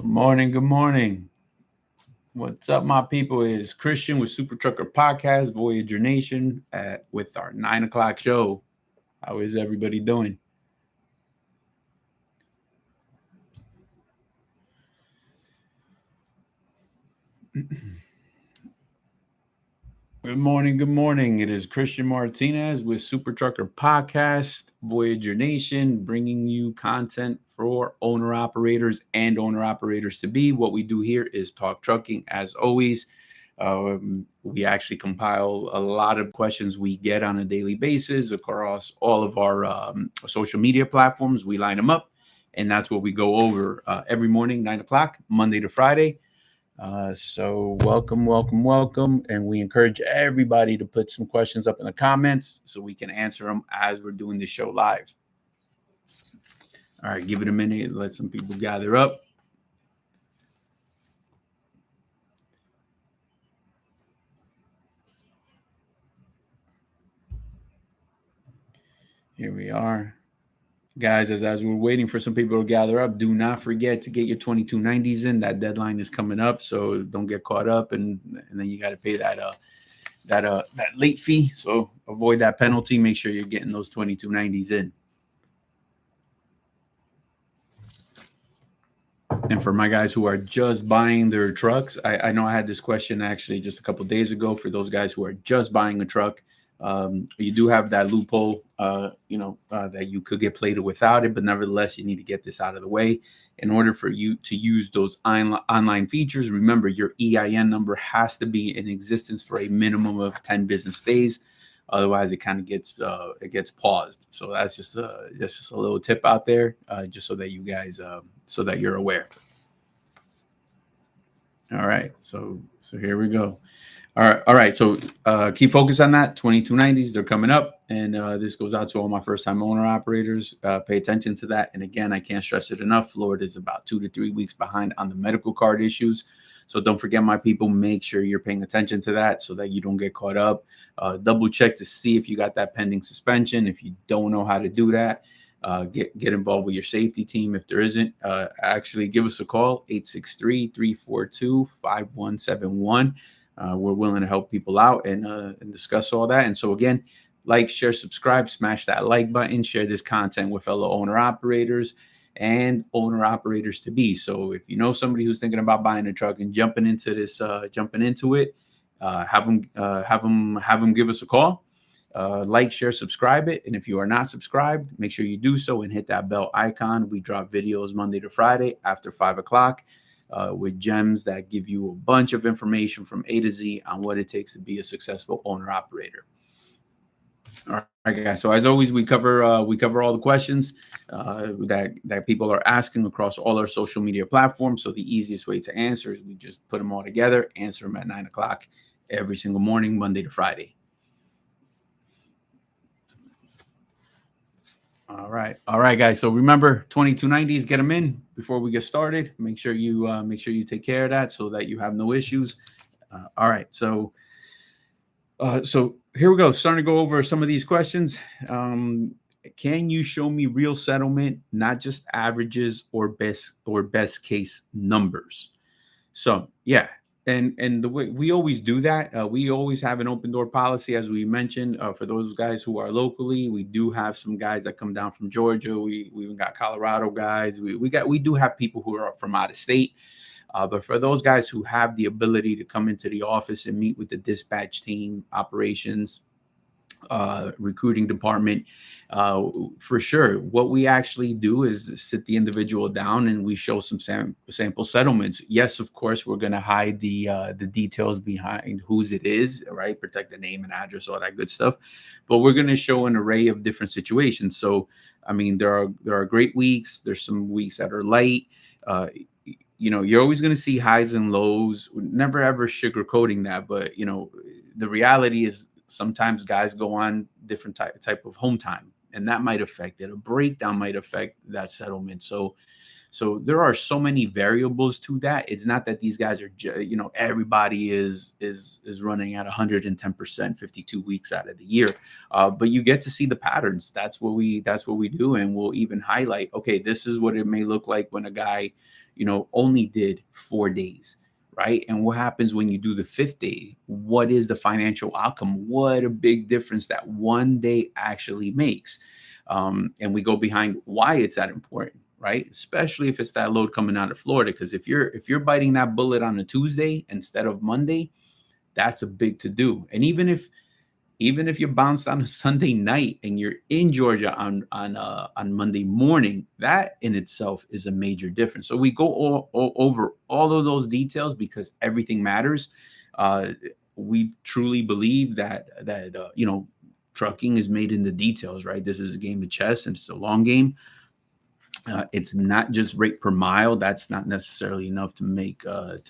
Morning, good morning. What's up, my people? It's Christian with Super Trucker Podcast, Voyager Nation, with our 9 o'clock show. How is everybody doing? Good morning, good morning. It is Christian Martinez with Super Trucker Podcast, Voyager Nation, bringing you content for owner operators and owner operators to be. What we do here is talk trucking as always. We actually compile a lot of questions we get on a daily basis across all of our social media platforms. We line them up, and that's what we go over every morning, 9 o'clock, Monday to Friday. So welcome. And we encourage everybody to put some questions up in the comments so we can answer them as we're doing the show live. All right, give it a minute. Let some people gather up. Here we are. Guys, as we're waiting for some people to gather up, do not forget to get your 2290s in. That deadline is coming up, so don't get caught up, and then you got to pay that late fee. So avoid that penalty. Make sure you're getting those 2290s in. And for my guys who are just buying their trucks, I know I had this question actually just a couple of days ago. For those guys who are just buying a truck, you do have that loophole, that you could get plated without it, but nevertheless, you need to get this out of the way. In order for you to use those online features, remember your EIN number has to be in existence for a minimum of 10 business days. Otherwise, it kind of gets paused. So that's just a little tip out there, just so that you guys, so that you're aware. All right, so here we go. All right. So keep focus on that. 2290s, they're coming up, and this goes out to all my first-time owner operators. Pay attention to that. And again, I can't stress it enough. Florida is about 2 to 3 weeks behind on the medical card issues. So don't forget, my people, make sure you're paying attention to that so that you don't get caught up. Double check to see if you got that pending suspension. If you don't know how to do that, get involved with your safety team. If there isn't, actually give us a call, 863-342-5171. We're willing to help people out and discuss all that. And so again, like, share, subscribe, smash that like button, share this content with fellow owner operators and owner operators to be. So if you know somebody who's thinking about buying a truck and jumping into it, have them give us a call. Like, share, subscribe it. And if you are not subscribed, make sure you do so and hit that bell icon. We drop videos Monday to Friday after 5 o'clock. With gems that give you a bunch of information from A to Z on what it takes to be a successful owner operator. All right, guys. So as always, we cover all the questions that people are asking across all our social media platforms. So the easiest way to answer is we just put them all together, answer them at 9 o'clock every single morning, Monday to Friday. All right, guys. So remember, 2290s, get them in before we get started. Make sure you take care of that so that you have no issues. All right, so here we go. Starting to go over some of these questions. Can you show me real settlement, not just averages or best case numbers? So yeah. And the way we always do that, we always have an open door policy, as we mentioned. For those guys who are locally, we do have some guys that come down from Georgia. We even got Colorado guys. We do have people who are from out of state. But for those guys who have the ability to come into the office and meet with the dispatch team, operations, recruiting department, for sure, what we actually do is sit the individual down and we show some sample settlements. Yes, of course, we're going to hide the details behind whose it is, right? Protect the name and address, all that good stuff. But we're going to show an array of different situations. So, I mean, there are great weeks. There's some weeks that are light. You're always going to see highs and lows. Never ever sugarcoating that, but the reality is, sometimes guys go on different type of home time, and that might affect it. A breakdown might affect that settlement. So So there are so many variables to that. It's not that these guys are, everybody is running at 110%, 52 weeks out of the year. But you get to see the patterns. That's what we do, and we'll even highlight. Okay, this is what it may look like when a guy, only did 4 days. Right. And what happens when you do the fifth day? What is the financial outcome? What a big difference that one day actually makes. And we go behind why it's that important, right? Especially if it's that load coming out of Florida. Because if you're biting that bullet on a Tuesday instead of Monday, that's a big to do. And even if you're bounced on a Sunday night and you're in Georgia on Monday morning, that in itself is a major difference. So we go all over all of those details because everything matters. We truly believe that trucking is made in the details, right? This is a game of chess and it's a long game. It's not just rate per mile. That's not necessarily enough to make that.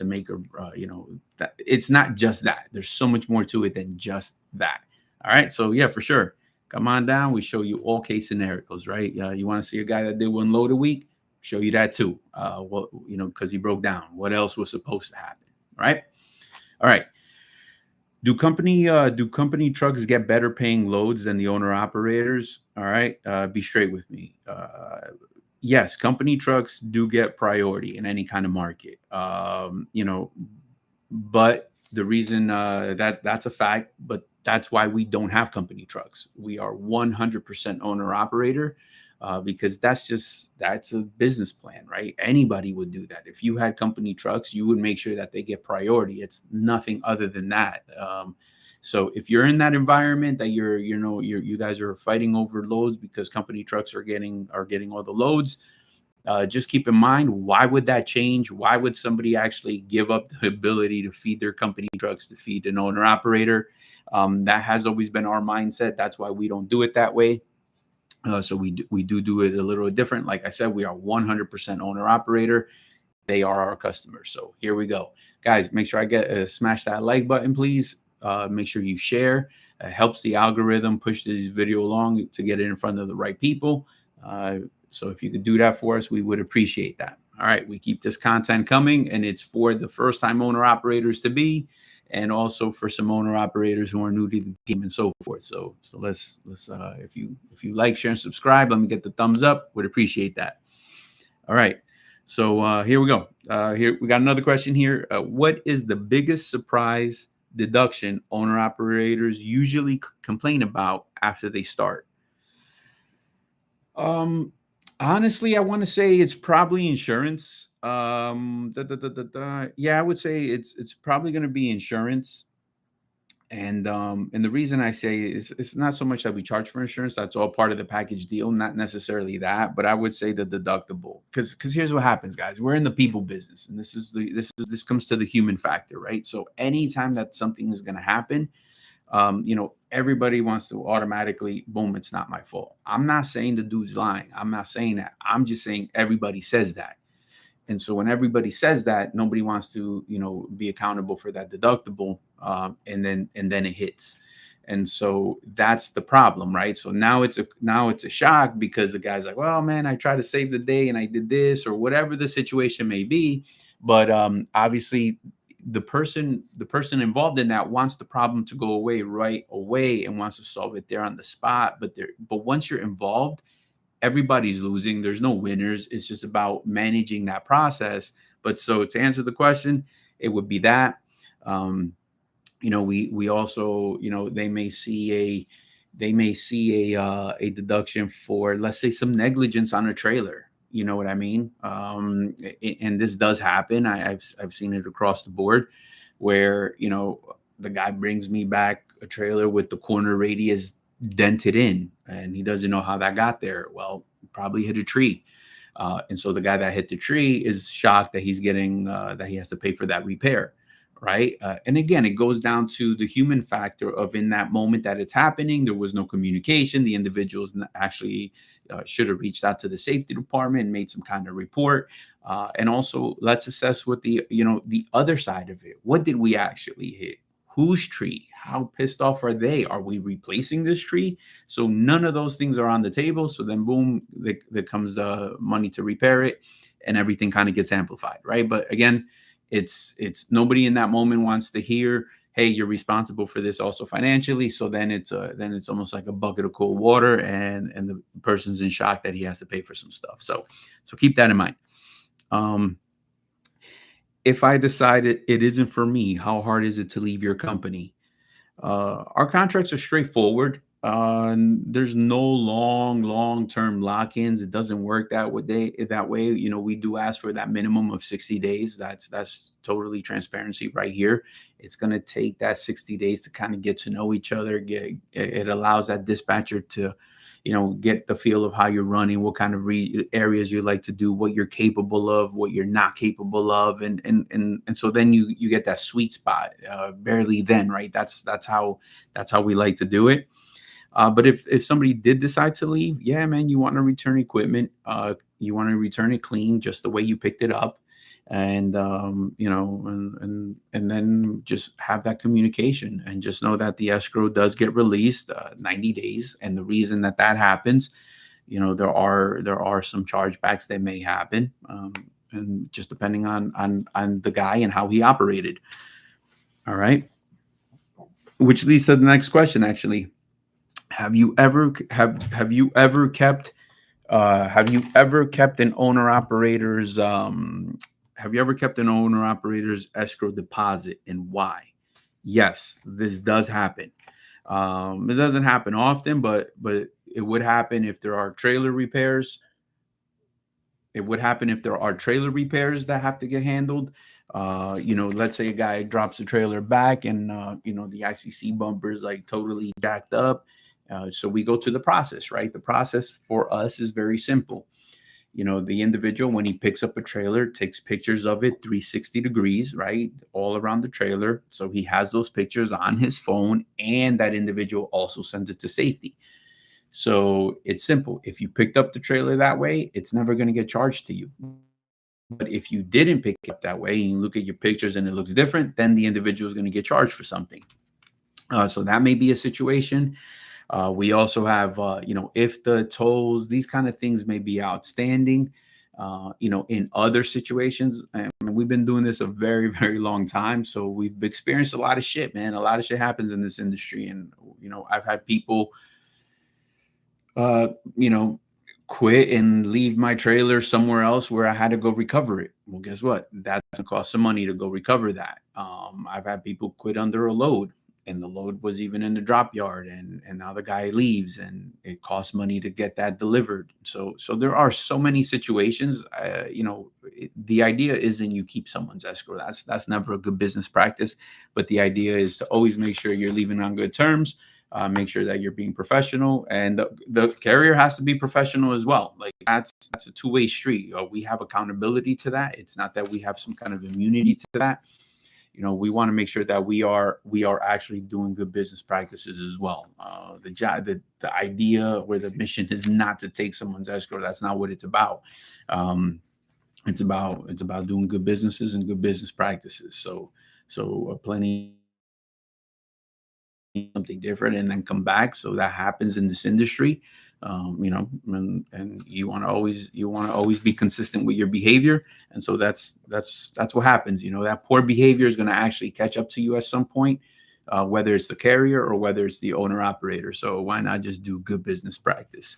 It's not just that. There's so much more to it than just that. All right. So yeah, for sure. Come on down. We show you all case scenarios, right? You want to see a guy that did one load a week? Show you that too. Because he broke down. What else was supposed to happen? Right. All right. Do company trucks get better paying loads than the owner operators? All right. Be straight with me. Yes, company trucks do get priority in any kind of market. But the reason that's a fact, but that's why we don't have company trucks. We are 100% owner operator because that's a business plan, right? Anybody would do that. If you had company trucks, you would make sure that they get priority. It's nothing other than that. So if you're in that environment that you guys are fighting over loads because company trucks are getting all the loads, just keep in mind, why would that change? Why would somebody actually give up the ability to feed their company trucks to feed an owner operator? That has always been our mindset. That's why we don't do it that way. So we do it a little different. Like I said, we are 100% owner operator. They are our customers. So here we go, guys. Make sure I smash that like button, please. Make sure you share. It helps the algorithm push this video along to get it in front of the right people. So if you could do that for us, we would appreciate that. All right, we keep this content coming, and it's for the first-time owner operators to be, and also for some owner operators who are new to the game and so forth. So let's if you like, share, and subscribe, let me get the thumbs up. Would appreciate that. All right. So here we go. Here we got another question here. What is the biggest surprise deduction owner operators usually complain about after they start? Honestly, I want to say it's probably insurance. Yeah, I would say it's probably going to be insurance. And the reason I say is it's not so much that we charge for insurance. That's all part of the package deal, not necessarily that, but I would say the deductible. Because here's what happens, guys. We're in the people business, and this comes to the human factor, right? So anytime that something is going to happen, everybody wants to automatically, boom, it's not my fault. I'm not saying the dude's lying. I'm not saying that. I'm just saying everybody says that. And so when everybody says that, nobody wants to, be accountable for that deductible. And then it hits. And so that's the problem, right? So now it's a shock because the guy's like, well, man, I tried to save the day and I did this, or whatever the situation may be. But obviously the person involved in that wants the problem to go away right away and wants to solve it there on the spot. But once you're involved, everybody's losing. There's no winners. It's just about managing that process. But so to answer the question, it would be that. We also, they may see a deduction for, let's say, some negligence on a trailer. You know what I mean? And this does happen. I've seen it across the board where, the guy brings me back a trailer with the corner radius dented in, and he doesn't know how that got there. Well, probably hit a tree. And so the guy that hit the tree is shocked that he's getting, that he has to pay for that repair. Right. And again, it goes down to the human factor of, in that moment that it's happening, there was no communication. The individuals actually should have reached out to the safety department and made some kind of report. And also, let's assess what the other side of it. What did we actually hit? Whose tree? How pissed off are they? Are we replacing this tree? So none of those things are on the table. So then, boom, there comes the money to repair it. and everything kind of gets amplified, right? But again, it's nobody in that moment wants to hear, hey, you're responsible for this also financially. So then it's almost like a bucket of cold water, and the person's in shock that he has to pay for some stuff. So keep that in mind. If I decided it isn't for me, how hard is it to leave your company? Our contracts are straightforward. There's no long-term lock-ins. It doesn't work that way. You know, we do ask for that minimum of 60 days. That's totally transparency right here. It's going to take that 60 days to kind of get to know each other. It allows that dispatcher to, you know, get the feel of how you're running, what kind of areas you like to do, what you're capable of, what you're not capable of, and so then you get that sweet spot. Barely then, right? That's how we like to do it. But if somebody did decide to leave, yeah, man, you want to return equipment. You want to return it clean, just the way you picked it up, and you know, and then just have that communication, and just know that the escrow does get released 90 days. And the reason that happens, you know, there are some chargebacks that may happen, and just depending on the guy and how he operated. All right, which leads to the next question, actually. Have you ever kept an owner operator's escrow deposit, and why? Yes, this does happen. It doesn't happen often, but it would happen if there are trailer repairs. It would happen if there are trailer repairs that have to get handled. You know, let's say a guy drops a trailer back, and you know, the ICC bumper is like totally jacked up. So we go to the process, right? The process for us is very simple. You know, the individual, when he picks up a trailer, takes pictures of it 360 degrees, right? All around the trailer. So he has those pictures on his phone, and that individual also sends it to safety. So it's simple. If you picked up the trailer that way, it's never going to get charged to you. But if you didn't pick it up that way, and you look at your pictures and it looks different, then the individual is going to get charged for something. So that may be a situation. We also have, you know, if the tolls, these kind of things may be outstanding. You know, in other situations, and we've been doing this a very, very long time. So we've experienced a lot of shit, man. A lot of shit happens in this industry. And, you know, I've had people, you know, quit and leave my trailer somewhere else where I had to go recover it. Well, guess what? That's gonna cost some money to go recover that. I've had people quit under a load, and the load was even in the drop yard, and now the guy leaves, and it costs money to get that delivered. So there are so many situations. You know, the idea isn't you keep someone's escrow. That's never a good business practice. But the idea is to always make sure you're leaving on good terms. Make sure that you're being professional, and the carrier has to be professional as well. Like that's a two-way street. We have accountability to that. It's not that we have some kind of immunity to that. You know, we want to make sure that we are actually doing good business practices as well. The idea or the mission is not to take someone's escrow. That's not what it's about. It's about doing good businesses and good business practices. So plenty something different and then come back. So that happens in this industry. You know, and you want to always be consistent with your behavior. And so that's what happens. You know, that poor behavior is going to actually catch up to you at some point, whether it's the carrier or whether it's the owner operator. So why not just do good business practice?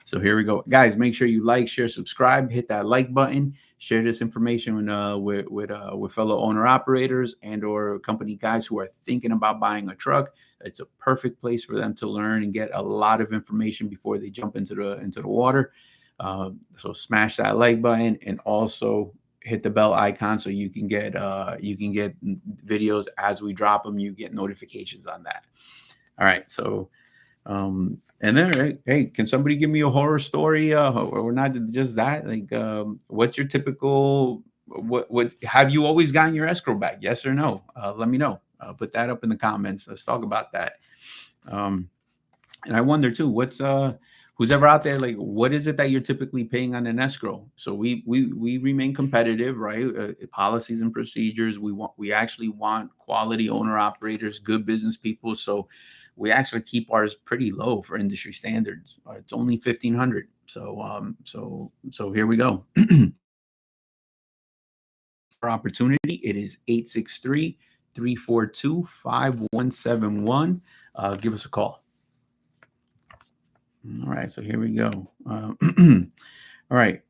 So here we go, guys. Make sure you like, share, subscribe, hit that like button, share this information with fellow owner operators and or company guys who are thinking about buying a truck. It's a perfect place for them to learn and get a lot of information before they jump into the water. So smash that like button, and also hit the bell icon so you can get videos as we drop them. You get notifications on that. All right. So and then, hey, can somebody give me a horror story, or not just that? Like, what's your typical? What have you always gotten your escrow back? Yes or no? Let me know. Put that up in the comments. Let's talk about that. And I wonder too, who's ever out there, like, what is it that you're typically paying on an escrow? So we remain competitive, right? Policies and procedures. We actually want quality owner operators, good business people. So we actually keep ours pretty low for industry standards. It's only $1,500. So here we go. for opportunity, it is 863-342-5171. Give us a call. All right, so here we go. All right.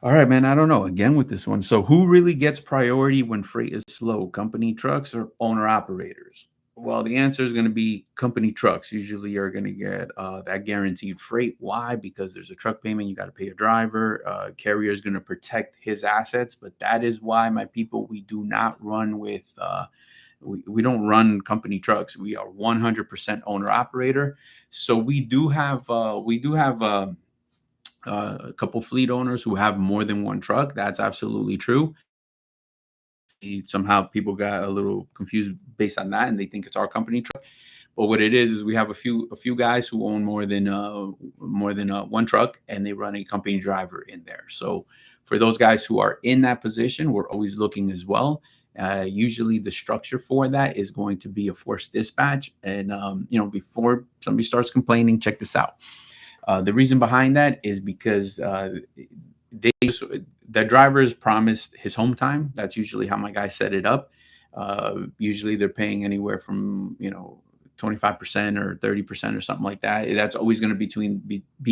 All right, man. I don't know. Again with this one. So who really gets priority when freight is slow? Company trucks or owner operators? Well, the answer is going to be company trucks. Usually you're going to get that guaranteed freight. Why? Because there's a truck payment. You got to pay a driver. Carrier is going to protect his assets. But that is why, my people, we do not run with we don't run company trucks. We are 100% owner operator. So we do have a couple fleet owners who have more than one truck. That's absolutely true. Somehow people got a little confused based on that, and they think it's our company truck. But what it is we have a few guys who own more than one truck, and they run a company driver in there. So for those guys who are in that position, we're always looking as well. Usually the structure for that is going to be a forced dispatch. And before somebody starts complaining, check this out. The reason behind that is because the driver is promised his home time. That's usually how my guys set it up. Usually they're paying anywhere from 25% or 30% or something like that. That's always going to be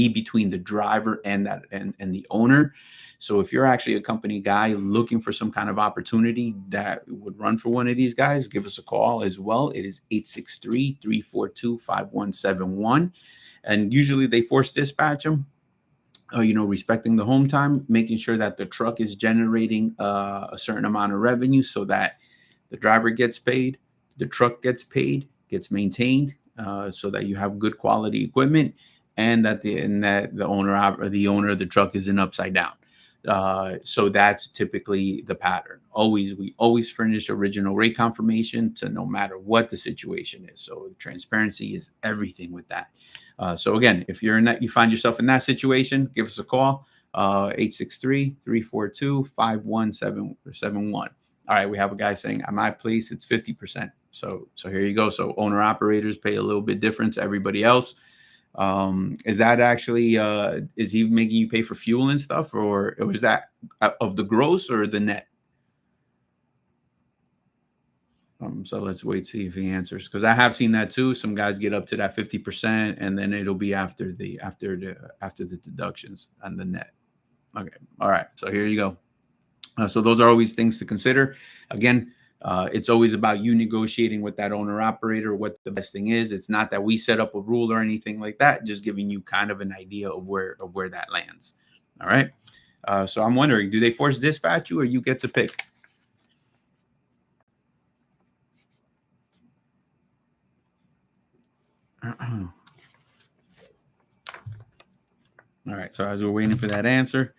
between the driver and the owner. So if you're actually a company guy looking for some kind of opportunity that would run for one of these guys, give us a call as well. It is 863-342-5171. And usually they force dispatch them, respecting the home time, making sure that the truck is generating a certain amount of revenue so that the driver gets paid, the truck gets paid, gets maintained, so that you have good quality equipment, and that the owner of the truck isn't upside down. So that's typically the pattern. We always furnish original rate confirmation to no matter what the situation is. So the transparency is everything with that. So again, if you find yourself in that situation, give us a call, 863-342-5171. All right, we have a guy saying, at my place, it's 50%. So here you go. So owner operators pay a little bit different to everybody else. Is that actually, is he making you pay for fuel and stuff, or was that of the gross or the net? So let's wait, see if he answers, because I have seen that too. Some guys get up to that 50%, and then it'll be after the deductions and the net. Okay. All right. So here you go. So those are always things to consider. Again, it's always about you negotiating with that owner operator what the best thing is. It's not that we set up a rule or anything like that, just giving you kind of an idea of where that lands. All right. So I'm wondering, do they force dispatch you, or you get to pick? All right. So as we're waiting for that answer,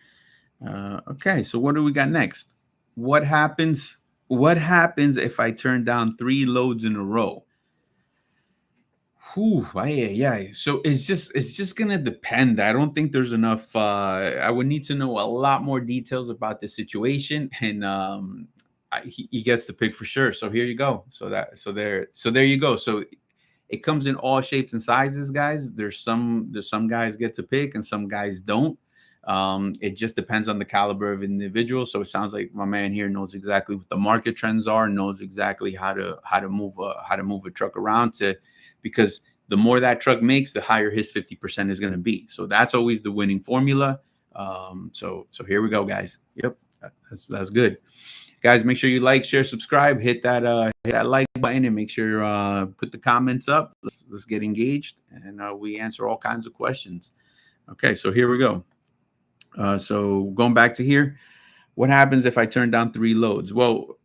okay. So what do we got next? What happens if I turn down 3 loads in a row? Yeah. So it's just gonna depend. I don't think there's enough. I would need to know a lot more details about the situation, and he gets to pick for sure. So here you go. So there you go. So it comes in all shapes and sizes, guys. There's some guys get to pick, and some guys don't. It just depends on the caliber of individual. So it sounds like my man here knows exactly what the market trends are, knows exactly how to move a truck around because the more that truck makes, the higher his 50% is going to be. So that's always the winning formula. So here we go, guys. Yep, that's good. Guys, make sure you like, share, subscribe, hit that like button, and make sure you put the comments up. Let's get engaged, and we answer all kinds of questions. Okay, so here we go. So going back to here, what happens if I turn down 3 loads? Well,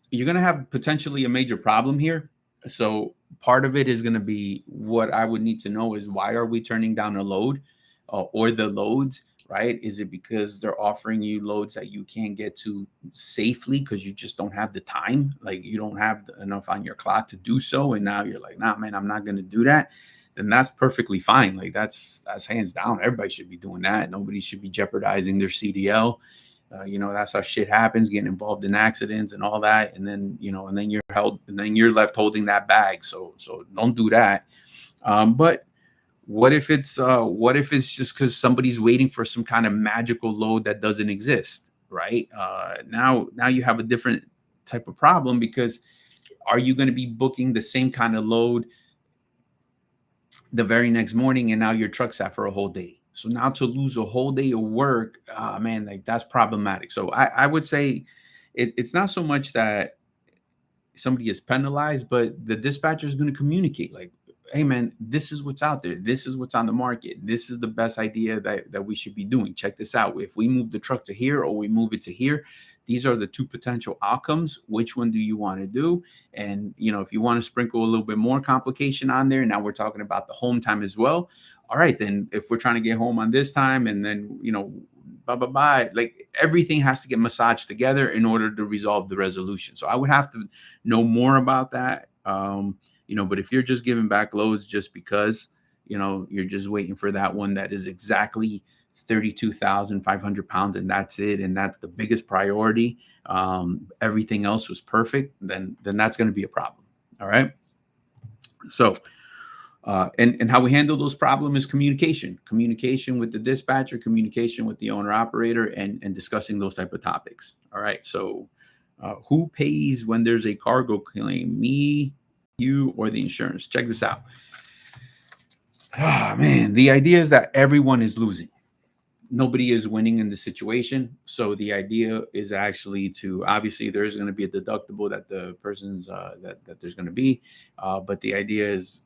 you're going to have potentially a major problem here. So part of it is going to be, what I would need to know is, why are we turning down a load, or the loads, right? Is it because they're offering you loads that you can't get to safely because you just don't have the time? Like, you don't have enough on your clock to do so. And now you're like, nah, man, I'm not going to do that. Then that's perfectly fine. Like, that's hands down. Everybody should be doing that. Nobody should be jeopardizing their CDL. That's how shit happens, getting involved in accidents and all that. And then, and then you're left holding that bag. So don't do that. But what if it's just because somebody's waiting for some kind of magical load that doesn't exist, right? Now you have a different type of problem, because are you going to be booking the same kind of load the very next morning, and now your truck's sat for a whole day? So now to lose a whole day of work, man, like that's problematic. So I would say it's not so much that somebody is penalized, but the dispatcher is going to communicate like, hey man, this is what's out there. This is what's on the market. This is the best idea that we should be doing. Check this out. If we move the truck to here or we move it to here, these are the two potential outcomes. Which one do you want to do? And, if you want to sprinkle a little bit more complication on there, now we're talking about the home time as well. All right, then if we're trying to get home on this time, and then, blah, blah, blah, like everything has to get massaged together in order to resolve the resolution. So I would have to know more about that. But if you're just giving back loads just because, you're just waiting for that one that is exactly 32,500 pounds and that's it, and that's the biggest priority, everything else was perfect, then that's going to be a problem. All right. So and how we handle those problems is communication with the dispatcher, communication with the owner operator, and discussing those type of topics. All right. So who pays when there's a cargo claim? Me, you, or the insurance? Check this out. Man, the idea is that everyone is losing. Nobody is winning in the situation. So the idea is actually to, obviously there's going to be a deductible that the person's that there's going to be, but the idea is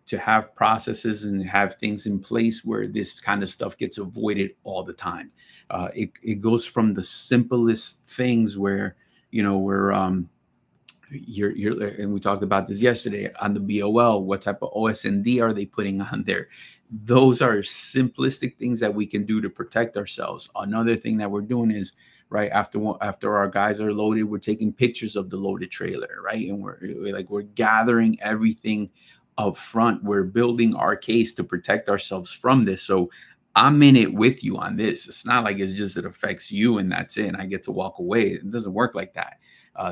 to have processes and have things in place where this kind of stuff gets avoided all the time. It goes from the simplest things where, you're and we talked about this yesterday on the BOL. What type of OS&D are they putting on there? Those are simplistic things that we can do to protect ourselves. Another thing that we're doing is, right after our guys are loaded, we're taking pictures of the loaded trailer, right? And we're gathering everything up front. We're building our case to protect ourselves from this. So I'm in it with you on this. It's not like it's just it affects you and that's it, and I get to walk away. It doesn't work like that.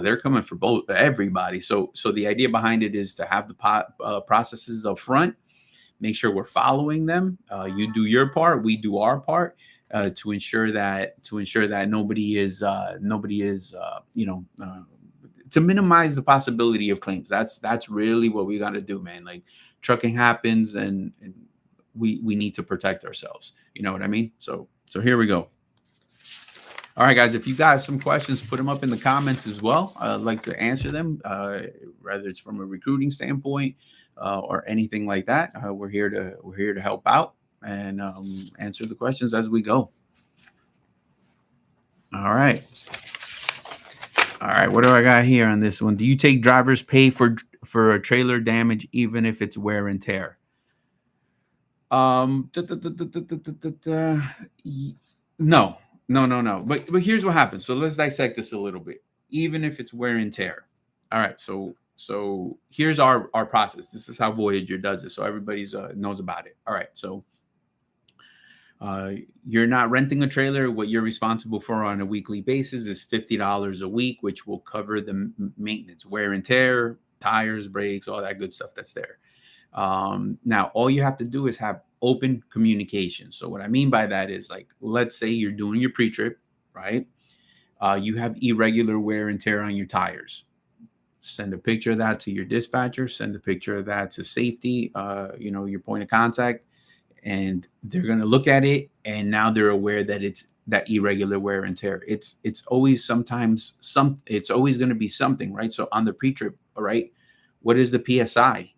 They're coming for everybody. So the idea behind it is to have the processes up front, make sure we're following them. You do your part, we do our part, to ensure that nobody is to minimize the possibility of claims. That's really what we got to do, man. Like, trucking happens, and we need to protect ourselves. You know what I mean? So here we go. All right, guys, if you got some questions, put them up in the comments as well. I'd like to answer them, whether it's from a recruiting standpoint or anything like that. We're here to help out and answer the questions as we go. All right. What do I got here on this one? Do you take driver's pay for a trailer damage, even if it's wear and tear? No. But here's what happens. So let's dissect this a little bit. Even if it's wear and tear. All right. So here's our process. This is how Voyager does it. So everybody's knows about it. All right. So you're not renting a trailer. What you're responsible for on a weekly basis is $50 a week, which will cover the maintenance, wear and tear, tires, brakes, all that good stuff that's there. Now, all you have to do is have open communication. So what I mean by that is, like, let's say you're doing your pre-trip, right? You have irregular wear and tear on your tires. Send a picture of that to your dispatcher. Send a picture of that to safety, your point of contact. And they're going to look at it, and now they're aware that it's that irregular wear and tear. It's always it's always going to be something, right? So on the pre-trip, all right, what is the PSI?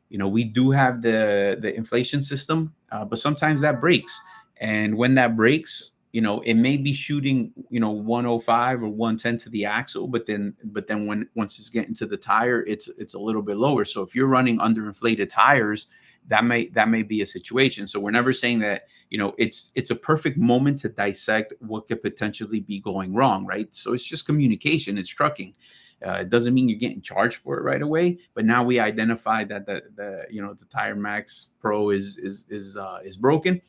We do have the inflation system, but sometimes that breaks. And when that breaks, it may be shooting, 105 or 110 to the axle, but then once it's getting to the tire, it's a little bit lower. So if you're running underinflated tires, that may be a situation. So we're never saying that, it's a perfect moment to dissect what could potentially be going wrong, right? So it's just communication. It's trucking. It doesn't mean you're getting charged for it right away, but now we identify that the Tire Max Pro is broken.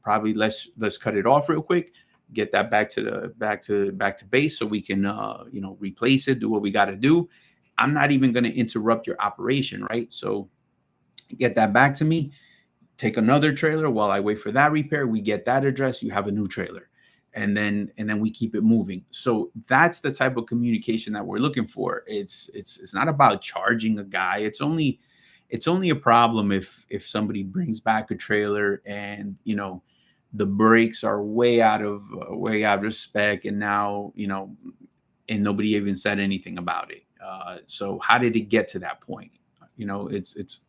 Probably let's cut it off real quick, get that back to base, so we can replace it, do what we got to do. I'm not even going to interrupt your operation, right? So get that back to me. Take another trailer while I wait for that repair. We get that address. You have a new trailer. and then we keep it moving. So that's the type of communication that we're looking for. It's not about charging a guy. It's only a problem if somebody brings back a trailer and the brakes are way out of spec, and now and nobody even said anything about it. So how did it get to that point? It's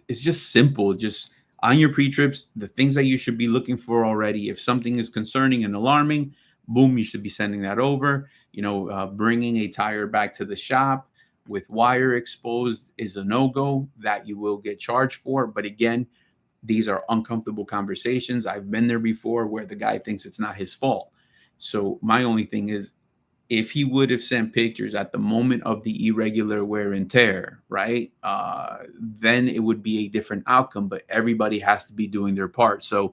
just simple. Just on your pre-trips, the things that you should be looking for already. If something is concerning and alarming, boom, you should be sending that over. Bringing a tire back to the shop with wire exposed is a no-go that you will get charged for. But again, these are uncomfortable conversations. I've been there before where the guy thinks it's not his fault. So my only thing is, if he would have sent pictures at the moment of the irregular wear and tear, right, then it would be a different outcome. But everybody has to be doing their part. So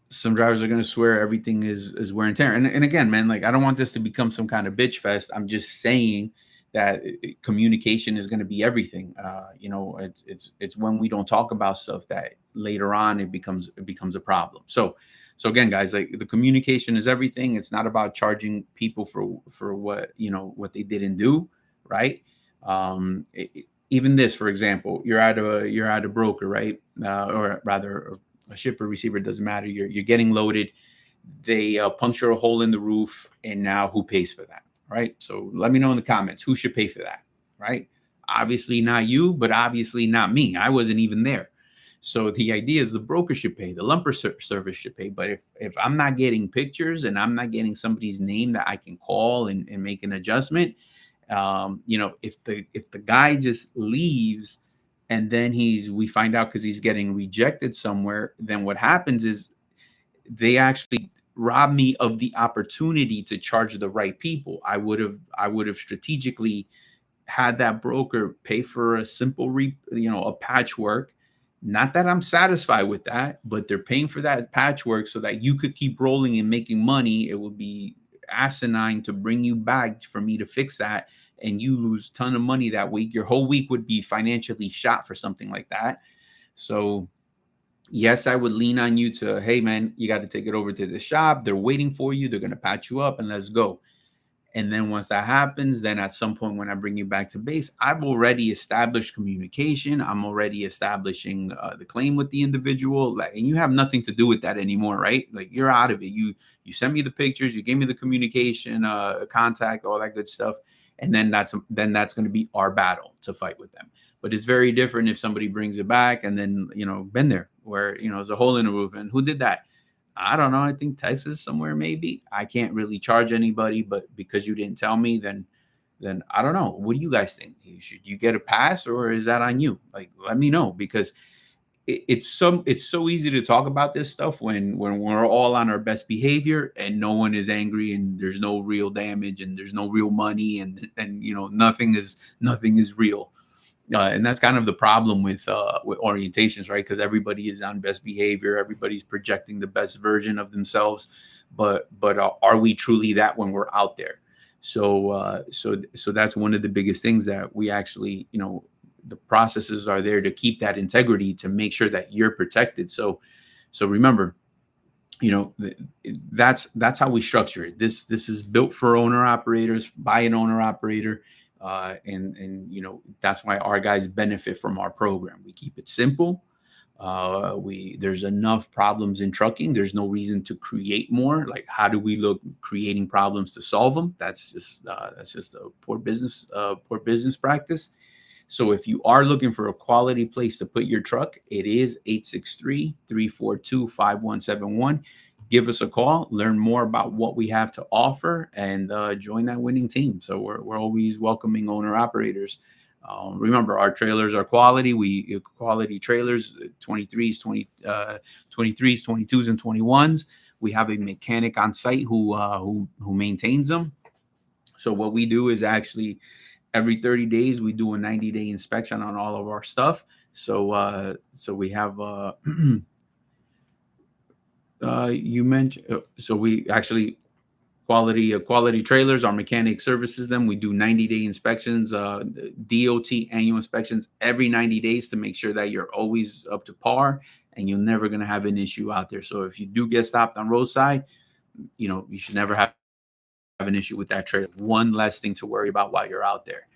some drivers are going to swear everything is wear and tear. And again, man, like, I don't want this to become some kind of bitch fest. I'm just saying that communication is going to be everything. It's when we don't talk about stuff that later on it becomes a problem. So again, guys, like, the communication is everything. It's not about charging people for what they didn't do, right? Even this, for example, you're at a broker, right? Or rather, a shipper, receiver, doesn't matter. You're getting loaded. They puncture a hole in the roof, and now who pays for that, right? So let me know in the comments who should pay for that, right? Obviously not you, but obviously not me. I wasn't even there. So the idea is the broker should pay, the lumper service should pay. But if I'm not getting pictures and I'm not getting somebody's name that I can call and make an adjustment, if the guy just leaves and then we find out because he's getting rejected somewhere, then what happens is they actually rob me of the opportunity to charge the right people. I would have strategically had that broker pay for a simple a patchwork. Not that I'm satisfied with that, but they're paying for that patchwork so that you could keep rolling and making money. It would be asinine to bring you back for me to fix that, and you lose a ton of money that week. Your whole week would be financially shot for something like that. So yes, I would lean on you to, hey man, you got to take it over to the shop. They're waiting for you. They're going to patch you up and let's go. And then once that happens, then at some point when I bring you back to base, I've already established communication. I'm already establishing the claim with the individual, and you have nothing to do with that anymore, right? Like, you're out of it. You send me the pictures, you gave me the communication, contact, all that good stuff, and then that's going to be our battle to fight with them. But it's very different if somebody brings it back and then been there where there's a hole in the roof, and who did that? I don't know. I think Texas somewhere, maybe. I can't really charge anybody, but because you didn't tell me, then I don't know. What do you guys think? Should you get a pass, or is that on you? Like, let me know, because it's so easy to talk about this stuff when we're all on our best behavior and no one is angry and there's no real damage and there's no real money and nothing is real. And that's kind of the problem with orientations, right? Because everybody is on best behavior, everybody's projecting the best version of themselves, but are we truly that when we're out there? So that's one of the biggest things that we actually, the processes are there to keep that integrity, to make sure that you're protected. So remember, that's how we structure it. This is built for owner operators, by an owner operator. And that's why our guys benefit from our program. We keep it simple. There's enough problems in trucking. There's no reason to create more. Like, how do we look creating problems to solve them? That's just a poor business practice. So if you are looking for a quality place to put your truck, it is 863-342-5171. Give us a call, learn more about what we have to offer, and join that winning team. So we're always welcoming owner operators. Remember, our trailers are quality. We quality trailers, 23s, 22s, and 21s. We have a mechanic on site who maintains them. So what we do is actually every 30 days we do a 90-day inspection on all of our stuff. So we have you mentioned, so we actually quality trailers, our mechanic services them. We do 90-day inspections, DOT annual inspections every 90 days to make sure that you're always up to par and you're never going to have an issue out there. So if you do get stopped on roadside, you should never have an issue with that trailer. One less thing to worry about while you're out there.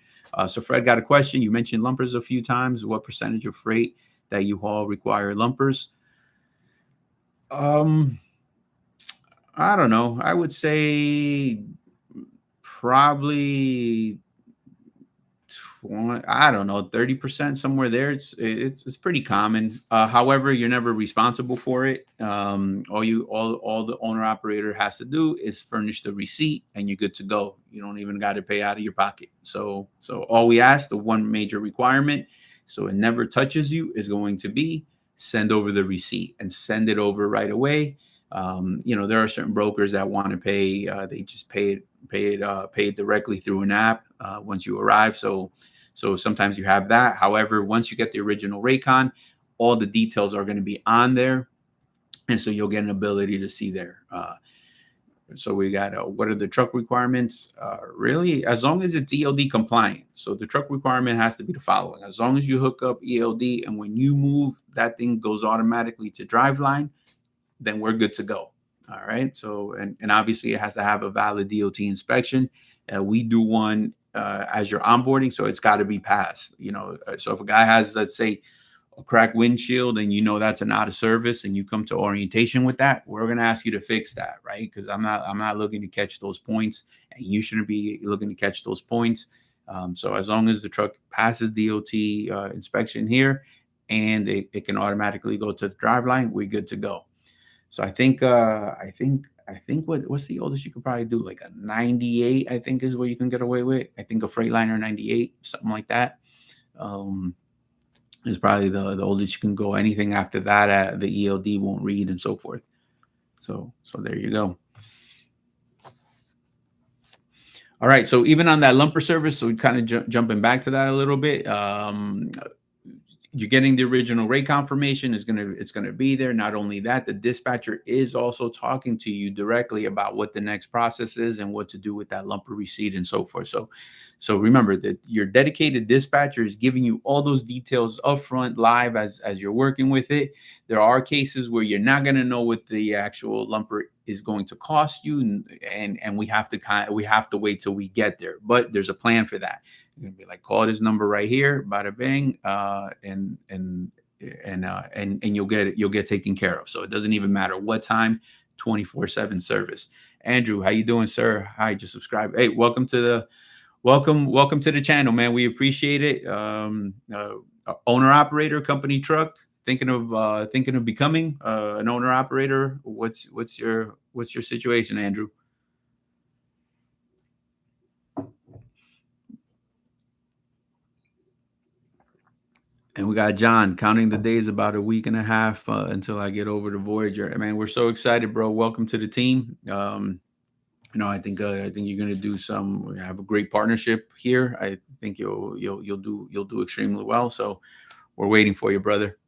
So Fred got a question. You mentioned lumpers a few times. What percentage of freight that you haul require lumpers? I don't know. I would say probably 20, I don't know, 30%, somewhere there. It's pretty common. However, you're never responsible for it. All the owner operator has to do is furnish the receipt, and you're good to go. You don't even got to pay out of your pocket. So all we ask, the one major requirement, so it never touches you, is going to be send over the receipt and send it over right away. There are certain brokers that want to pay. They just pay it directly through an app once you arrive. So sometimes you have that. However, once you get the original Raycon, all the details are going to be on there, and so you'll get an ability to see there. So we got what are the truck requirements? Really, as long as it's ELD compliant. So the truck requirement has to be the following: as long as you hook up ELD, and when you move, that thing goes automatically to driveline, then we're good to go. All right. So, and obviously it has to have a valid DOT inspection. We do one as you're onboarding, so it's got to be passed. So if a guy has, let's say, a cracked windshield, and that's an out of service, and you come to orientation with that, we're going to ask you to fix that, right? Because I'm not looking to catch those points, and you shouldn't be looking to catch those points. So as long as the truck passes DOT inspection here, and it can automatically go to the driveline, we're good to go. So I think what's the oldest you could probably do? Like a 98, I think, is what you can get away with. I think a Freightliner 98, something like that, is probably the oldest you can go. Anything after that, the ELD won't read, and so forth. So there you go. All right. So even on that lumper service, so kind of jumping back to that a little bit. You're getting the original rate confirmation. It's gonna be there. Not only that, the dispatcher is also talking to you directly about what the next process is and what to do with that lumper receipt and so forth. So remember that your dedicated dispatcher is giving you all those details upfront, live, as you're working with it. There are cases where you're not going to know what the actual lumper is going to cost you, and we have to wait till we get there. But there's a plan for that. You're gonna be like, call this number right here, bada bing, and you'll get taken care of. So it doesn't even matter what time, 24/7 service. Andrew, how you doing, sir? Hi, just subscribe. Hey, welcome to the channel, man. We appreciate it. Owner operator, company truck, thinking of becoming an owner operator. What's your situation, Andrew? And we got John counting the days, about a week and a half until I get over to Voyager. Man, we're so excited, bro. Welcome to the team. I think you're going to have a great partnership here. I think you'll do extremely well. So we're waiting for you, brother.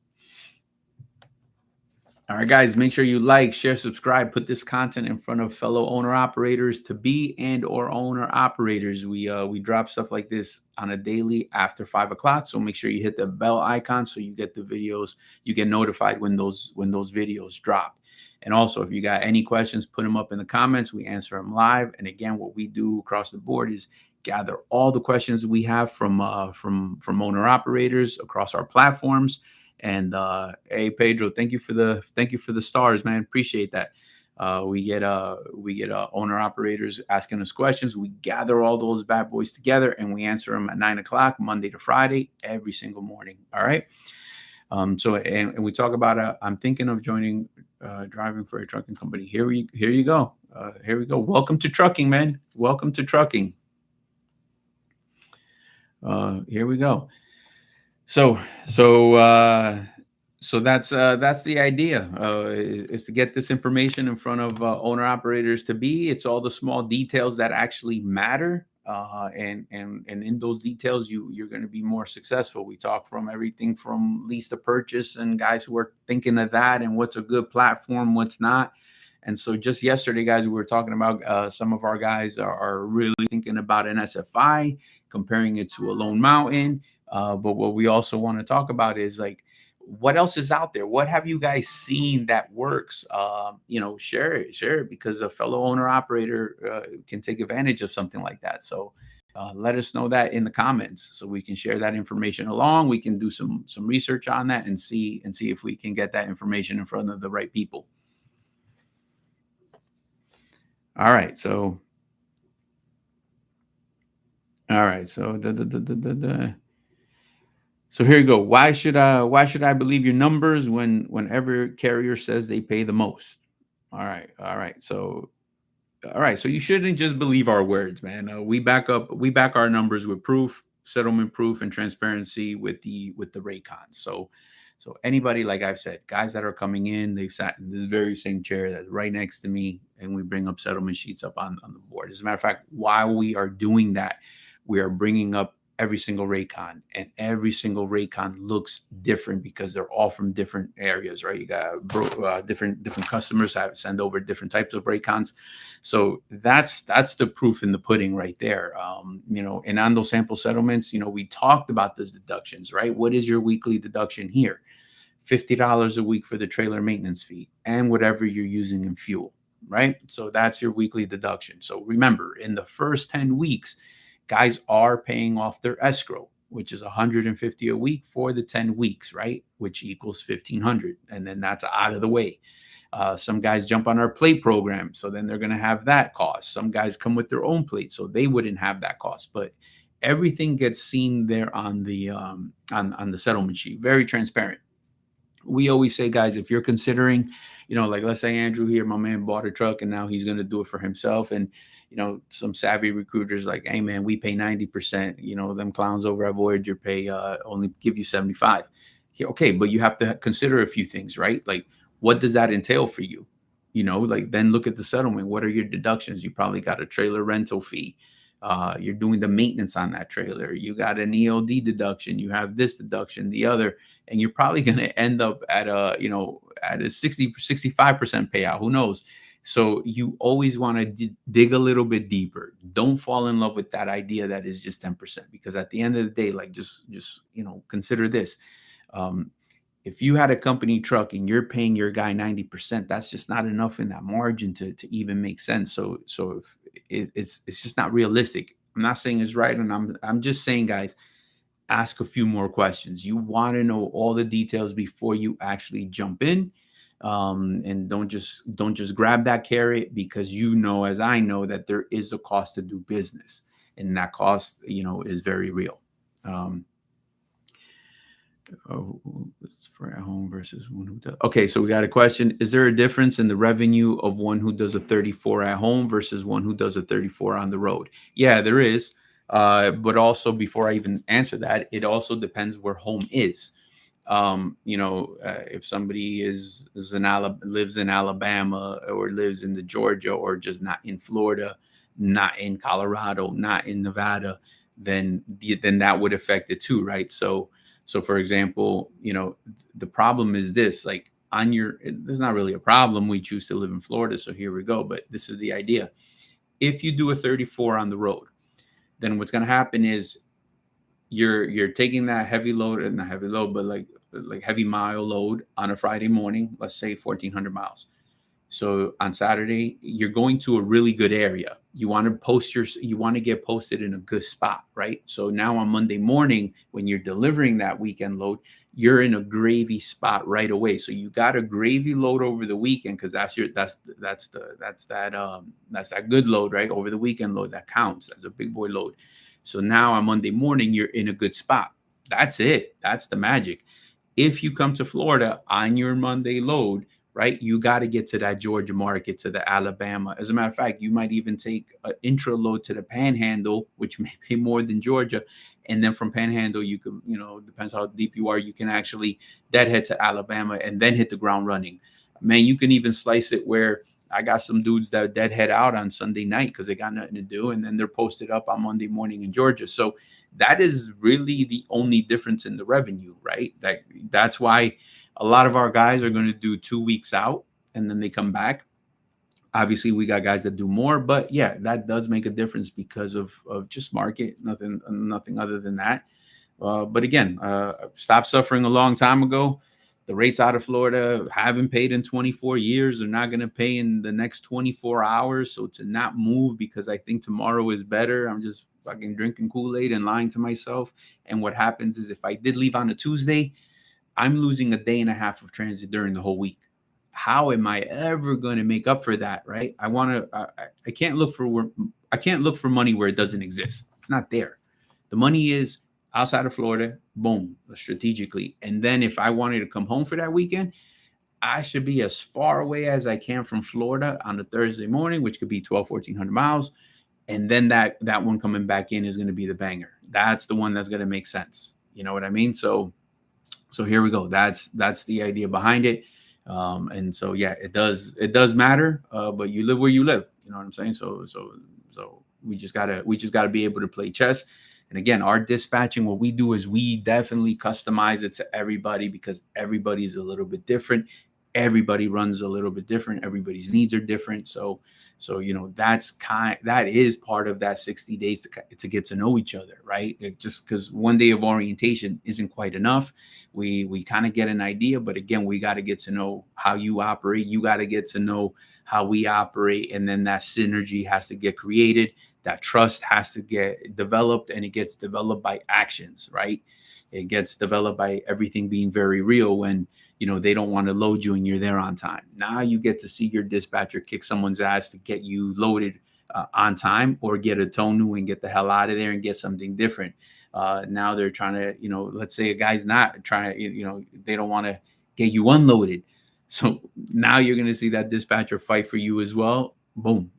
All right, guys, make sure you like, share, subscribe, put this content in front of fellow owner operators to be and/or owner operators. We drop stuff like this on a daily after 5 o'clock. So make sure you hit the bell icon so you get the videos. You get notified when those videos drop. And also, if you got any questions, put them up in the comments. We answer them live. And again, what we do across the board is gather all the questions we have from owner operators across our platforms. And hey, Pedro, thank you for the stars, man. Appreciate that. We get owner operators asking us questions. We gather all those bad boys together, and we answer them at 9 o'clock Monday to Friday every single morning. All right. So we talk about I'm thinking of joining driving for a trucking company. Here you go. Here we go. Welcome to trucking, man. Welcome to trucking. Here we go. So that's the idea, is to get this information in front of owner operators to be. It's all the small details that actually matter. And in those details, you're going to be more successful. We talk from everything from lease to purchase, and guys who are thinking of that, and what's a good platform, what's not. And so just yesterday, guys, we were talking about some of our guys are really thinking about an SFI, comparing it to a Lone Mountain. But what we also want to talk about is, like, what else is out there? What have you guys seen that works? Share it because a fellow owner operator can take advantage of something like that. So let us know that in the comments so we can share that information along. We can do some research on that and see if we can get that information in front of the right people. All right, so so here you go. Why should I believe your numbers whenever carrier says they pay the most? All right, so you shouldn't just believe our words, man. We back our numbers with proof, settlement proof, and transparency with the Raycons. So anybody, like I've said, guys that are coming in, they've sat in this very same chair that's right next to me, and we bring up settlement sheets up on the board. As a matter of fact, while we are doing that, we are bringing up every single Raycon, and every single Raycon looks different because they're all from different areas, right? You got different customers that send over different types of Raycons. So that's the proof in the pudding right there. And on those sample settlements, we talked about those deductions, right? What is your weekly deduction here? $50 a week for the trailer maintenance fee and whatever you're using in fuel, right? So that's your weekly deduction. So remember, in the first 10 weeks, guys are paying off their escrow, which is $150 a week for the 10 weeks, right? Which equals $1,500. And then that's out of the way. Some guys jump on our plate program, so then they're going to have that cost. Some guys come with their own plate, so they wouldn't have that cost. But everything gets seen there on the settlement sheet. Very transparent. We always say, guys, if you're considering, like let's say Andrew here, my man bought a truck and now he's going to do it for himself. And, some savvy recruiters like, hey, man, we pay 90%. Them clowns over at Voyager pay only give you 75. Okay, but you have to consider a few things, right? Like, what does that entail for you? Like then look at the settlement. What are your deductions? You probably got a trailer rental fee. You're doing the maintenance on that trailer. You got an ELD deduction. You have this deduction, the other, and you're probably going to end up at a 60, 65% payout. Who knows? So you always want to dig a little bit deeper. Don't fall in love with that idea that is just 10%, because at the end of the day, like just consider this. If you had a company truck and you're paying your guy 90%, that's just not enough in that margin to even make sense. So if it's just not realistic. I'm not saying it's right, and I'm just saying, guys, ask a few more questions. You want to know all the details before you actually jump in, and don't just grab that carrot, because as I know, that there is a cost to do business, and that cost is very real. For at home versus one who does. Okay, so we got a question. Is there a difference in the revenue of one who does a 34 at home versus one who does a 34 on the road? Yeah, there is. But also, before I even answer that, it also depends where home is. If somebody lives in Alabama, or lives in the Georgia, or just not in Florida, not in Colorado, not in Nevada, then that would affect it too, right? So for example, the problem is this, like there's not really a problem. We choose to live in Florida. So here we go. But this is the idea. If you do a 34 on the road, then what's going to happen is you're taking that heavy load, and not heavy load, but like heavy mile load on a Friday morning, let's say 1,400 miles. So on Saturday, you're going to a really good area. You want to get posted in a good spot, right? So now on Monday morning, when you're delivering that weekend load, you're in a gravy spot right away. So you got a gravy load over the weekend, because that's that good load, right? Over the weekend load that counts. That's a big boy load. So now on Monday morning, you're in a good spot. That's it. That's the magic. If you come to Florida on your Monday load, right, you got to get to that Georgia market, to the Alabama. As a matter of fact, you might even take an intro load to the Panhandle, which may pay more than Georgia. And then from Panhandle, you can, depends how deep you are, you can actually deadhead to Alabama and then hit the ground running. Man, you can even slice it where I got some dudes that deadhead out on Sunday night because they got nothing to do, and then they're posted up on Monday morning in Georgia. So that is really the only difference in the revenue, right? That's why a lot of our guys are going to do 2 weeks out and then they come back. Obviously, we got guys that do more, but yeah, that does make a difference because of just market, nothing other than that. But again, stopped suffering a long time ago. The rates out of Florida haven't paid in 24 years. They're not going to pay in the next 24 hours. So to not move because I think tomorrow is better, I'm just fucking drinking Kool-Aid and lying to myself. And what happens is if I did leave on a Tuesday, I'm losing a day and a half of transit during the whole week. How am I ever going to make up for that? Right? I can't look for money where it doesn't exist. It's not there. The money is outside of Florida, boom, strategically. And then if I wanted to come home for that weekend, I should be as far away as I can from Florida on a Thursday morning, which could be 1,100 miles. And then that one coming back in is going to be the banger. That's the one that's going to make sense. You know what I mean? So here we go. That's the idea behind it. And so, yeah, it does matter. But you live where you live. You know what I'm saying? So we just gotta be able to play chess. And again, our dispatching, what we do is we definitely customize it to everybody because everybody's a little bit different. Everybody runs a little bit different. Everybody's needs are different. So that is part of that 60 days to get to know each other, right? Just because one day of orientation isn't quite enough. We kind of get an idea, but again, we got to get to know how you operate. You got to get to know how we operate, and then that synergy has to get created. That trust has to get developed, and it gets developed by actions, right? It gets developed by everything being very real when, they don't want to load you and you're there on time. Now you get to see your dispatcher kick someone's ass to get you loaded on time, or get a tonu and get the hell out of there and get something different. Now they're trying to, let's say a guy's not trying to, they don't want to get you unloaded. So now you're going to see that dispatcher fight for you as well. Boom.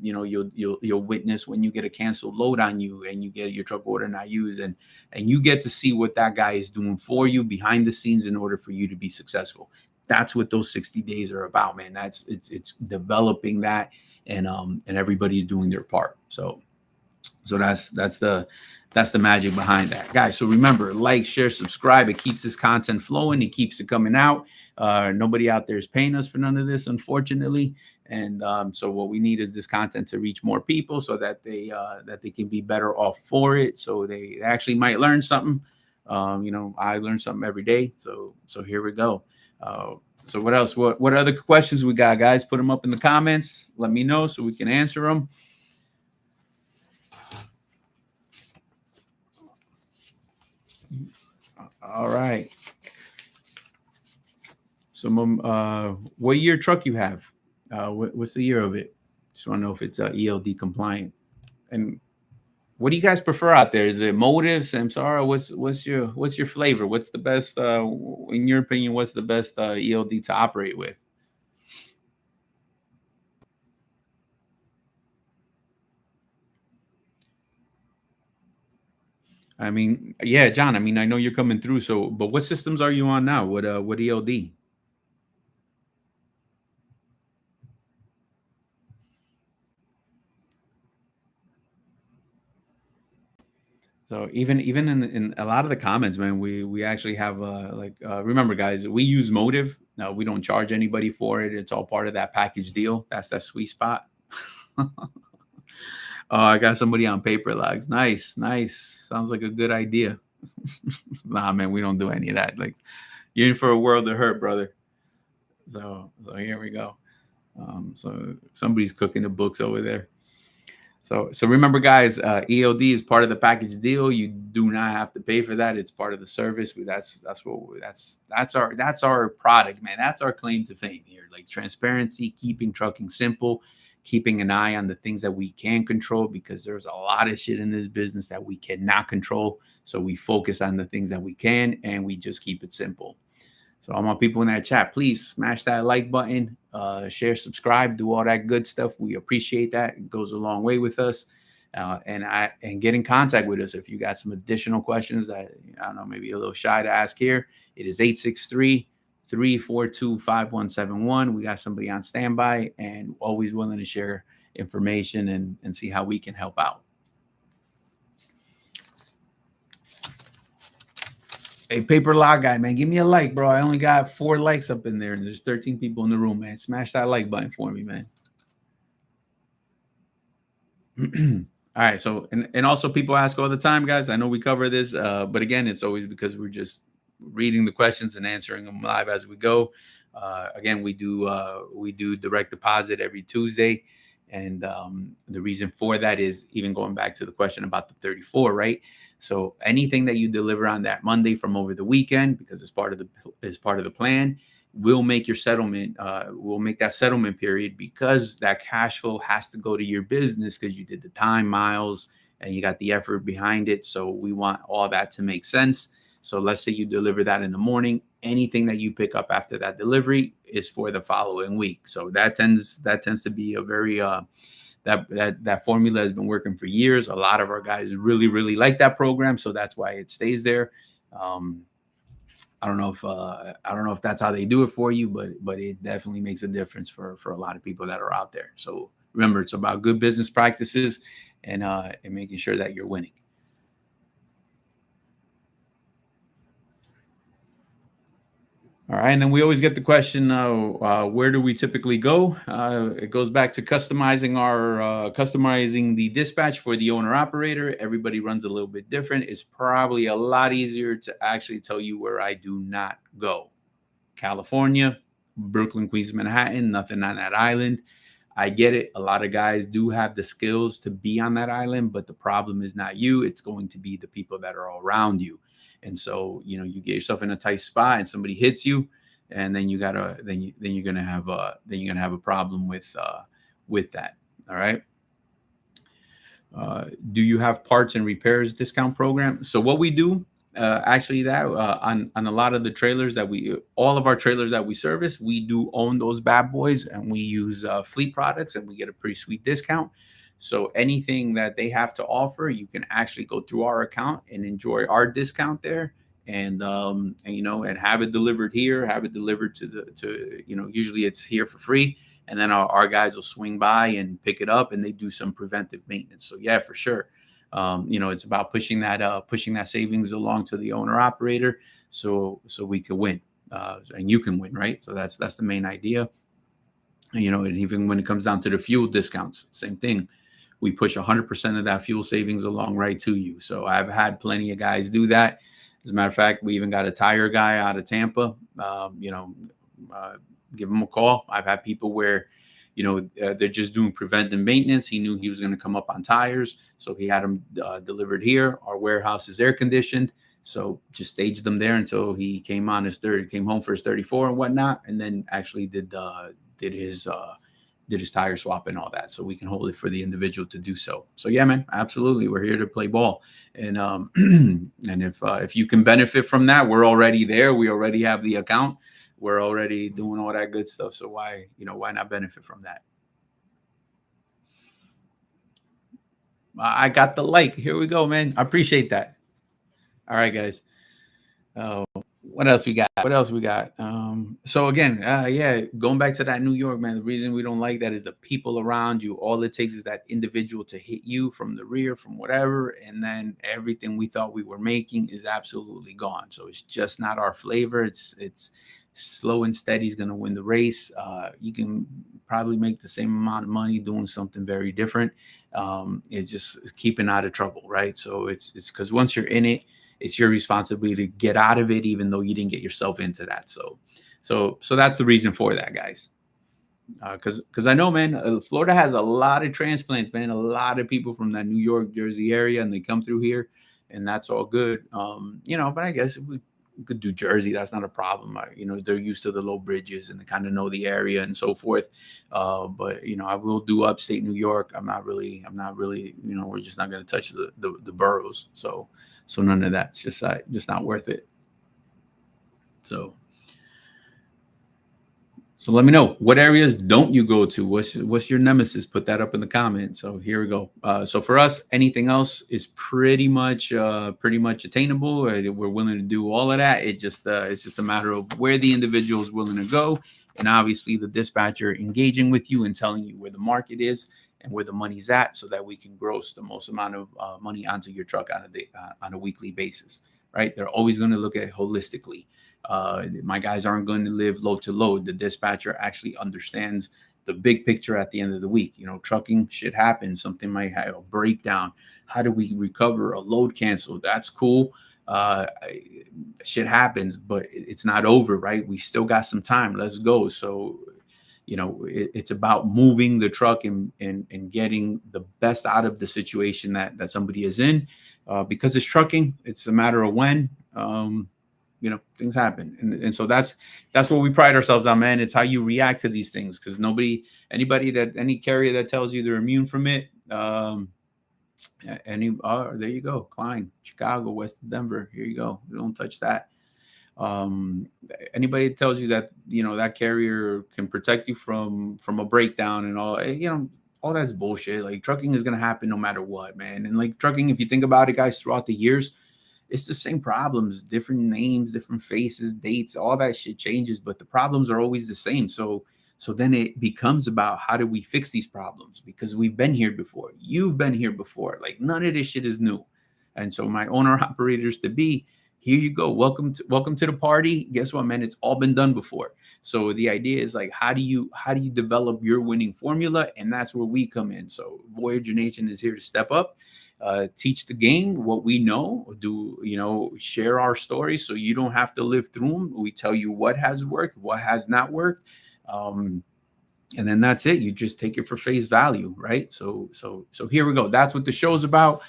You'll witness when you get a canceled load on you and you get your truck order not used, and you get to see what that guy is doing for you behind the scenes in order for you to be successful. That's what those 60 days are about, man. It's developing that, and everybody's doing their part. So that's the magic behind that, guys. So remember, like, share, subscribe. It keeps this content flowing. It keeps it coming out. Nobody out there is paying us for none of this, unfortunately. And so what we need is this content to reach more people so that they can be better off for it. So they actually might learn something. I learn something every day. So here we go. So what else? What other questions we got, guys? Put them up in the comments. Let me know so we can answer them. All right. So, what year truck you have? What's the year of it? Just want to know if it's ELD compliant. And what do you guys prefer out there? Is it Motive, Samsara? What's your flavor? What's the best, in your opinion? What's the best ELD to operate with? I mean, yeah, John. I mean, I know you're coming through. So, but what systems are you on now? What ELD? So even in a lot of the comments, man, we actually have remember, guys, we use Motive. We don't charge anybody for it. It's all part of that package deal. That's that sweet spot. Oh, I got somebody on paper logs. Nice. Sounds like a good idea. Nah, man, we don't do any of that. Like, you're in for a world of hurt, brother. So here we go. So somebody's cooking the books over there. So remember, guys, ELD is part of the package deal. You do not have to pay for that. It's part of the service. That's our product, man. That's our claim to fame here. Like, transparency, keeping trucking simple, keeping an eye on the things that we can control, because there's a lot of shit in this business that we cannot control. So we focus on the things that we can, and we just keep it simple. So all my people in that chat, please smash that like button, share, subscribe, do all that good stuff. We appreciate that. It goes a long way with us. And get in contact with us if you got some additional questions that, I don't know, maybe a little shy to ask here. It is 863-342-5171. We got somebody on standby and always willing to share information and see how we can help out. Hey, paper log guy, man, give me a like, bro. I only got 4 likes up in there, and there's 13 people in the room, man. Smash that like button for me, man. All right. So, and also people ask all the time, guys. I know we cover this, but again, it's always because we're just reading the questions and answering them live as we go. Again, we do direct deposit every Tuesday, and the reason for that is even going back to the question about the 34, right? So anything that you deliver on that Monday from over the weekend, because it's part of the plan, will make your settlement. Will make that settlement period, because that cash flow has to go to your business because you did the time, miles, and you got the effort behind it. So we want all that to make sense. So let's say you deliver that in the morning. Anything that you pick up after that delivery is for the following week. So that tends to be a very that formula has been working for years. A lot of our guys really like that program, so that's why it stays there. I don't know if that's how they do it for you, but it definitely makes a difference for a lot of people that are out there. So remember, it's about good business practices and making sure that you're winning. All right, and then we always get the question, where do we typically go? It goes back to customizing the dispatch for the owner operator. Everybody runs a little bit different. It's probably a lot easier to actually tell you where I do not go. California, Brooklyn, Queens, Manhattan, nothing on that island. I get it. A lot of guys do have the skills to be on that island, but the problem is not you. It's going to be the people that are around you. And so, you get yourself in a tight spot and somebody hits you, and then you're gonna have a problem with that. All right. Do you have parts and repairs discount program? So what we do, actually, that on a lot of the trailers all of our trailers that we service, we do own those bad boys, and we use fleet products, and we get a pretty sweet discount. So anything that they have to offer, you can actually go through our account and enjoy our discount there, and have it delivered here, have it delivered usually it's here for free. And then our guys will swing by and pick it up, and they do some preventive maintenance. So yeah, for sure. It's about pushing that savings along to the owner operator, so we can win, and you can win, right? So that's the main idea. And even when it comes down to the fuel discounts, same thing. We push 100% of that fuel savings along right to you. So I've had plenty of guys do that. As a matter of fact, we even got a tire guy out of Tampa. Give him a call. I've had people where, they're just doing preventive maintenance. He knew he was going to come up on tires, so he had them delivered here. Our warehouse is air conditioned, so just staged them there until he came home for his 34 and whatnot, and then actually did his tire swap and all that, so we can hold it for the individual to do so. So yeah, man, absolutely, we're here to play ball, and and if you can benefit from that, we're already there. We already have the account. We're already doing all that good stuff. So why not benefit from that? I got the like. Here we go, man. I appreciate that. All right, guys. What else we got? So again, going back to that New York, man, the reason we don't like that is the people around you. All it takes is that individual to hit you from the rear, from whatever, and then everything we thought we were making is absolutely gone. So it's just not our flavor. It's slow and steady is going to win the race. You can probably make the same amount of money doing something very different. It's just keeping out of trouble, right? So it's because once you're in it, it's your responsibility to get out of it, even though you didn't get yourself into that. So that's the reason for that, guys. Because I know, man, Florida has a lot of transplants, man. A lot of people from that New York, Jersey area, and they come through here, and that's all good. But I guess if we could do Jersey, that's not a problem. They're used to the low bridges and they kind of know the area and so forth. But I will do upstate New York. I'm not really. We're just not going to touch the boroughs. So none of that's just not worth it. So let me know, what areas don't you go to? What's your nemesis? Put that up in the comments. So here we go. So for us, anything else is pretty much attainable. We're willing to do all of that. It's just a matter of where the individual is willing to go, and obviously the dispatcher engaging with you and telling you where the market is and where the money's at, so that we can gross the most amount of money onto your truck on a weekly basis. Right? They're always going to look at it holistically. My guys aren't going to live load to load. The dispatcher actually understands the big picture at the end of the week. Trucking shit happens. Something might have a breakdown. How do we recover a load cancel? That's cool. Shit happens, but it's not over, right? We still got some time. Let's go. So, it's about moving the truck and getting the best out of the situation that somebody is in, because it's trucking. It's a matter of when. Things happen, and so that's what we pride ourselves on, man. It's how you react to these things, because any carrier that tells you they're immune from it, there you go, Klein, Chicago, west of Denver, here you go, don't touch that. Anybody that tells you that that carrier can protect you from a breakdown and all that's bullshit. Like, trucking is going to happen no matter what, man. And like, trucking, if you think about it, guys, throughout the years, it's the same problems, different names, different faces, dates, all that shit changes, but the problems are always the same. So then it becomes about, how do we fix these problems? Because we've been here before. You've been here before. Like, none of this shit is new. And so my owner operators to be, here you go. Welcome to the party. Guess what, man? It's all been done before. So the idea is like, how do you develop your winning formula? And that's where we come in. So Voyager Nation is here to step up, teach the game what we know, share our stories so you don't have to live through them. We tell you what has worked, what has not worked. And then that's it. You just take it for face value, right? So here we go. That's what the show's about.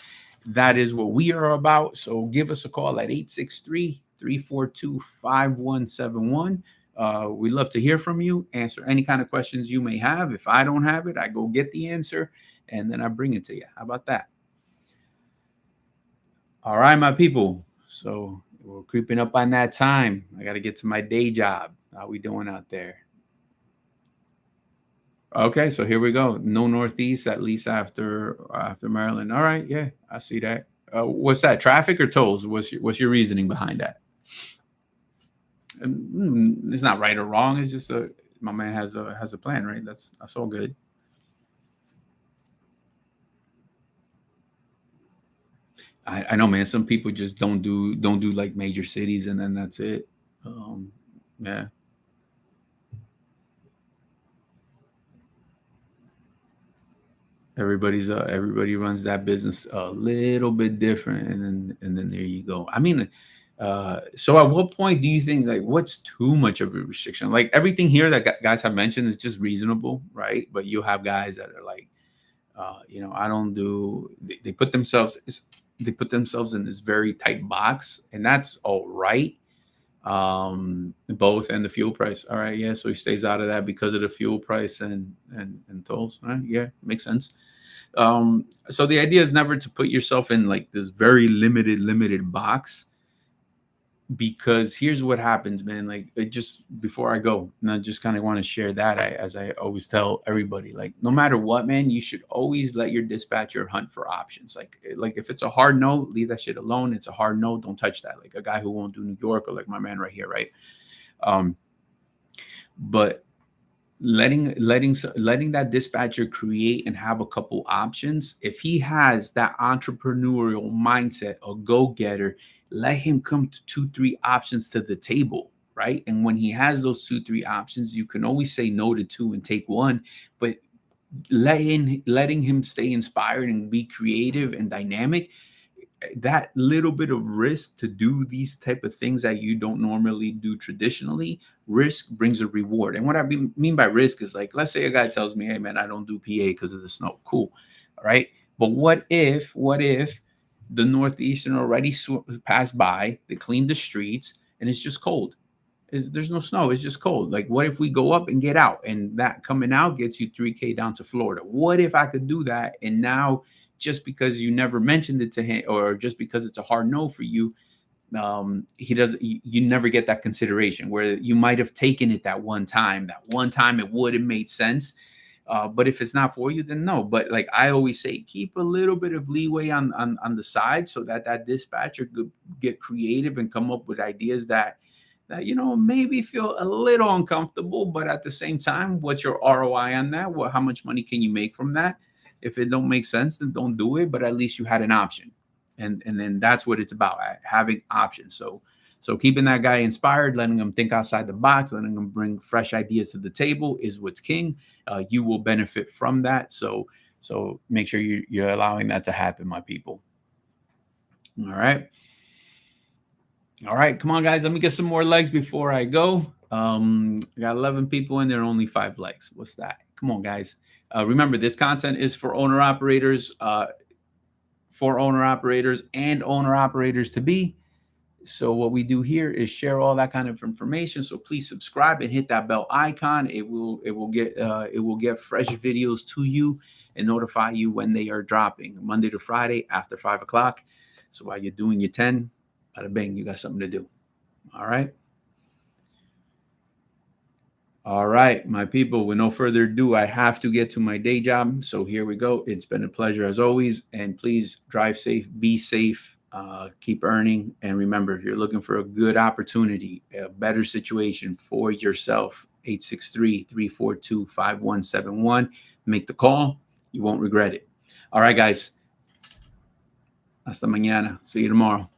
That is what we are about. So give us a call at 863-342-5171. We'd love to hear from you, answer any kind of questions you may have. If I don't have it, I go get the answer and then I bring it to you. How about that? All right, my people. So we're creeping up on that time. I got to get to my day job. How we doing out there? Okay, so here we go. No Northeast, at least after Maryland. All right, yeah, I see that. What's that? Traffic or tolls? What's your reasoning behind that? It's not right or wrong. It's just my man has a plan, right? That's all good. I know, man. Some people just don't do like major cities, and then that's it. Yeah. Everybody runs that business a little bit different, and then there you go. I mean, so at what point do you think, like, what's too much of a restriction? Like, everything here that guys have mentioned is just reasonable, right? But you have guys that are like, I don't do. They put themselves in this very tight box, and that's all right. Both, and the fuel price. All right, yeah. So he stays out of that because of the fuel price and tolls. All right, yeah, makes sense. So the idea is never to put yourself in like this very limited box, because here's what happens, man. Like, just before I go, and I just kind of want to share that, as I always tell everybody, like, no matter what, man, you should always let your dispatcher hunt for options. Like if it's a hard no, leave that shit alone. It's a hard no, don't touch that. Like a guy who won't do New York, or like my man right here, right? But letting that dispatcher create and have a couple options. If he has that entrepreneurial mindset, a go-getter, let him come to 2-3 options to the table, right? And when he has those 2-3 options, you can always say no to 2 and take 1, but letting him stay inspired and be creative and dynamic. That little bit of risk to do these type of things that you don't normally do traditionally, risk brings a reward. And what I mean by risk is, like, let's say a guy tells me, hey man, I don't do PA because of the snow. Cool. All right. But what if the Northeastern already passed by, they cleaned the streets, and it's just cold? There's no snow, it's just cold. Like, what if we go up and get out, and that coming out gets you 3K down to Florida? What if I could do that? And now, just because you never mentioned it to him, or just because it's a hard no for you, he doesn't, you never get that consideration, where you might have taken it that one time it would have made sense. But if it's not for you, then no. But like I always say, keep a little bit of leeway on the side, so that dispatcher could get creative and come up with ideas that maybe feel a little uncomfortable, but at the same time, what's your ROI on that? How much money can you make from that? If it don't make sense, then don't do it. But at least you had an option, and then that's what it's about, having options. So keeping that guy inspired, letting him think outside the box, letting him bring fresh ideas to the table is what's king. You will benefit from that. So make sure you're allowing that to happen, my people. All right. All right, come on, guys. Let me get some more legs before I go. I got 11 people in there, only 5 legs. What's that? Come on, guys. Remember, this content is for owner operators, and owner operators to be. So what we do here is share all that kind of information. So please subscribe and hit that bell icon. It will get fresh videos to you and notify you when they are dropping Monday to Friday after 5 o'clock. So while you're doing your 10, bada bang, you got something to do. All right. All right, my people, with no further ado, I have to get to my day job. So here we go. It's been a pleasure as always. And please drive safe, be safe, keep earning. And remember, if you're looking for a good opportunity, a better situation for yourself, 863-342-5171. Make the call. You won't regret it. All right, guys. Hasta mañana. See you tomorrow.